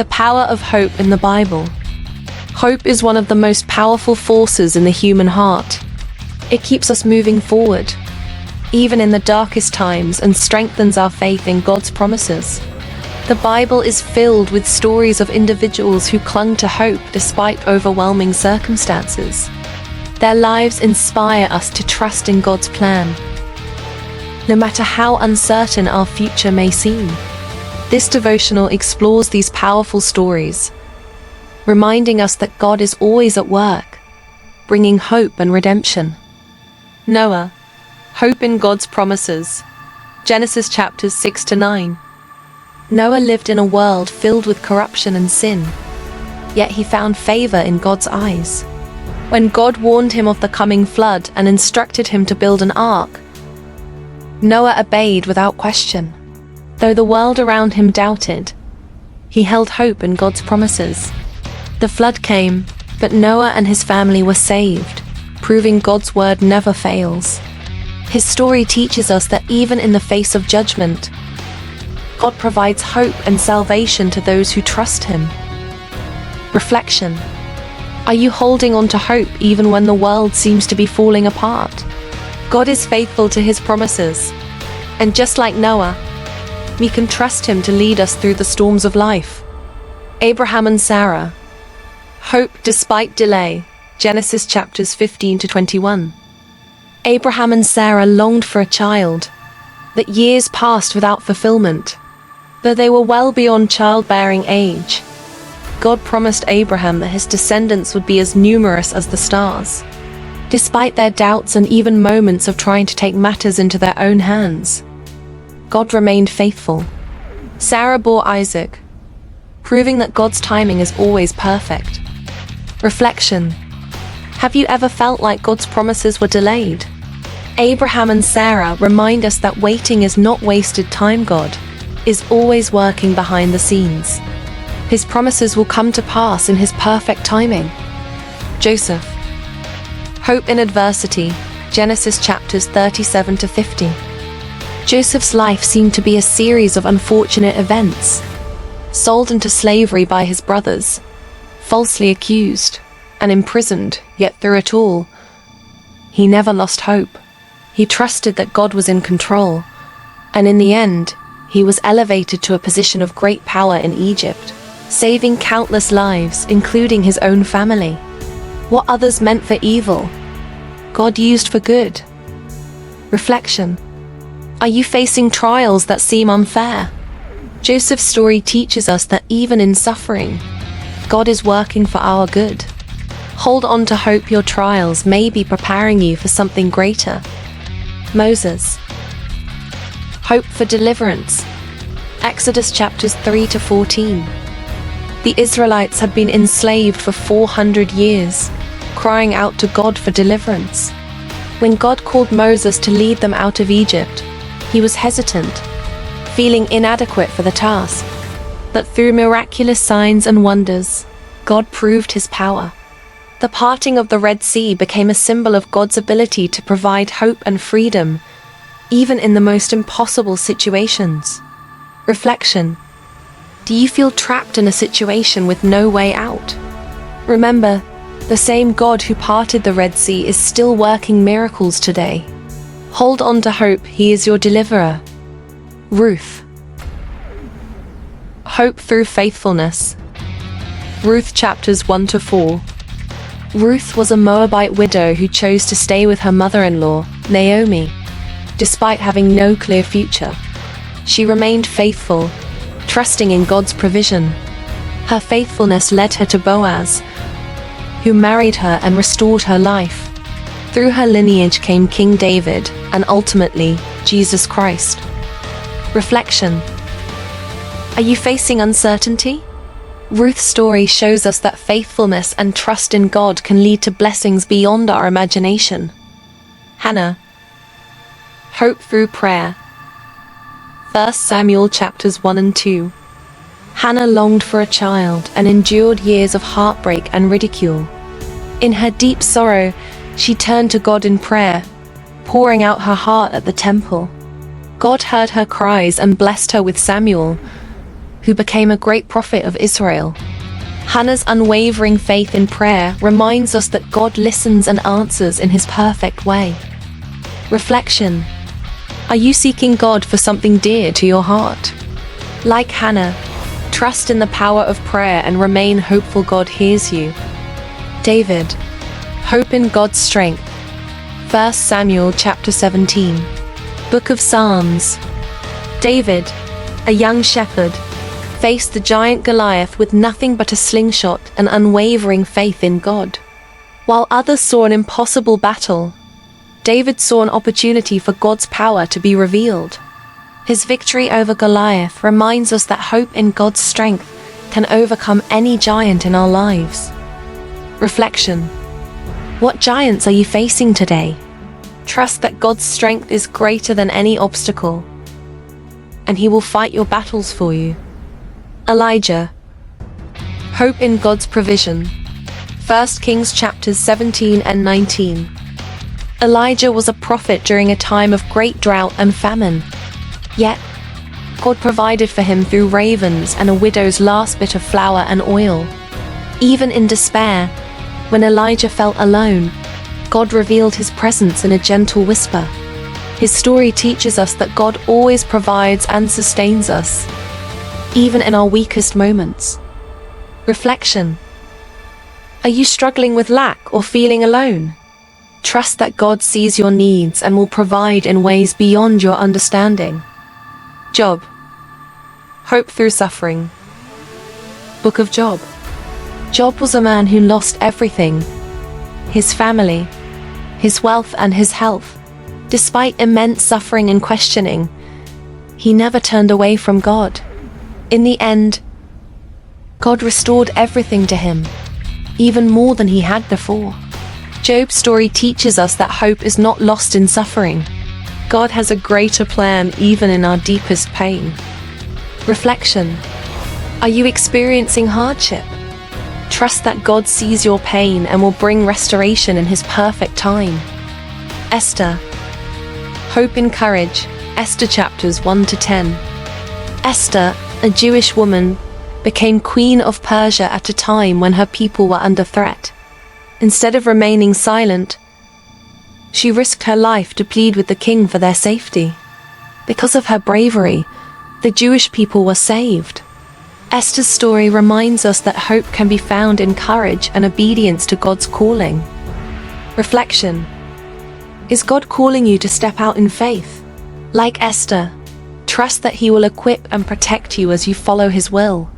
The power of hope in the Bible. Hope is one of the most powerful forces in the human heart. It keeps us moving forward, even in the darkest times, and strengthens our faith in God's promises. The Bible is filled with stories of individuals who clung to hope despite overwhelming circumstances. Their lives inspire us to trust in God's plan, no matter how uncertain our future may seem. This devotional explores these powerful stories, reminding us that God is always at work, bringing hope and redemption. Noah, hope in God's promises. Genesis chapters 6 to 9. Noah lived in a world filled with corruption and sin, yet he found favor in God's eyes. When God warned him of the coming flood and instructed him to build an ark, Noah obeyed without question. Though the world around him doubted, he held hope in God's promises. The flood came, but Noah and his family were saved, proving God's word never fails. His story teaches us that even in the face of judgment, God provides hope and salvation to those who trust Him. Reflection. Are you holding on to hope even when the world seems to be falling apart? God is faithful to His promises, and just like Noah, we can trust Him to lead us through the storms of life. Abraham and Sarah. Hope despite delay. Genesis chapters 15 to 21. Abraham and Sarah longed for a child, but years passed without fulfillment. Though they were well beyond childbearing age, God promised Abraham that his descendants would be as numerous as the stars. Despite their doubts and even moments of trying to take matters into their own hands, God remained faithful. Sarah bore Isaac, proving that God's timing is always perfect. Reflection. Have you ever felt like God's promises were delayed? Abraham and Sarah remind us that waiting is not wasted time. God is always working behind the scenes. His promises will come to pass in His perfect timing. Joseph. Hope in adversity. Genesis chapters 37 to 50. Joseph's life seemed to be a series of unfortunate events. Sold into slavery by his brothers, falsely accused, and imprisoned, yet through it all, he never lost hope. He trusted that God was in control, and in the end, he was elevated to a position of great power in Egypt, saving countless lives, including his own family. What others meant for evil, God used for good. Reflection. Are you facing trials that seem unfair? Joseph's story teaches us that even in suffering, God is working for our good. Hold on to hope. Your trials may be preparing you for something greater. Moses. Hope for deliverance. Exodus chapters 3 to 14. The Israelites had been enslaved for 400 years, crying out to God for deliverance. When God called Moses to lead them out of Egypt, he was hesitant, feeling inadequate for the task. But through miraculous signs and wonders, God proved His power. The parting of the Red Sea became a symbol of God's ability to provide hope and freedom, even in the most impossible situations. Reflection. Do you feel trapped in a situation with no way out? Remember, the same God who parted the Red Sea is still working miracles today. Hold on to hope. He is your deliverer. Ruth. Hope through faithfulness. Ruth chapters 1 to 4. Ruth was a Moabite widow who chose to stay with her mother-in-law, Naomi. Despite having no clear future, she remained faithful, trusting in God's provision. Her faithfulness led her to Boaz, who married her and restored her life. Through her lineage came King David, and ultimately, Jesus Christ. Reflection. Are you facing uncertainty? Ruth's story shows us that faithfulness and trust in God can lead to blessings beyond our imagination. Hannah. Hope through prayer. 1 Samuel chapters 1 and 2. Hannah longed for a child and endured years of heartbreak and ridicule. In her deep sorrow, she turned to God in prayer, pouring out her heart at the temple. God heard her cries and blessed her with Samuel, who became a great prophet of Israel. Hannah's unwavering faith in prayer reminds us that God listens and answers in his perfect way. Reflection. Are you seeking God for something dear to your heart? Like Hannah, trust in the power of prayer and remain hopeful God hears you. David. Hope in God's strength. 1 Samuel chapter 17. Book of Psalms. David, a young shepherd, faced the giant Goliath with nothing but a slingshot and unwavering faith in God. While others saw an impossible battle, David saw an opportunity for God's power to be revealed. His victory over Goliath reminds us that hope in God's strength can overcome any giant in our lives. Reflection. What giants are you facing today? Trust that God's strength is greater than any obstacle, and he will fight your battles for you. Elijah. Hope in God's provision. 1 Kings chapters 17 and 19. Elijah was a prophet during a time of great drought and famine. Yet, God provided for him through ravens and a widow's last bit of flour and oil. Even in despair, when Elijah felt alone, God revealed his presence in a gentle whisper. His story teaches us that God always provides and sustains us, even in our weakest moments. Reflection. Are you struggling with lack or feeling alone? Trust that God sees your needs and will provide in ways beyond your understanding. Job. Hope through suffering. Book of Job. Job was a man who lost everything: his family, his wealth, and his health. Despite immense suffering and questioning, he never turned away from God. In the end, God restored everything to him, even more than he had before. Job's story teaches us that hope is not lost in suffering. God has a greater plan even in our deepest pain. Reflection. Are you experiencing hardship? Trust that God sees your pain and will bring restoration in his perfect time. Esther. Hope and courage. Esther chapters 1 to 10. Esther, a Jewish woman, became queen of Persia at a time when her people were under threat. Instead of remaining silent, she risked her life to plead with the king for their safety. Because of her bravery, the Jewish people were saved. Esther's story reminds us that hope can be found in courage and obedience to God's calling. Reflection. Is God calling you to step out in faith? Like Esther, trust that he will equip and protect you as you follow his will.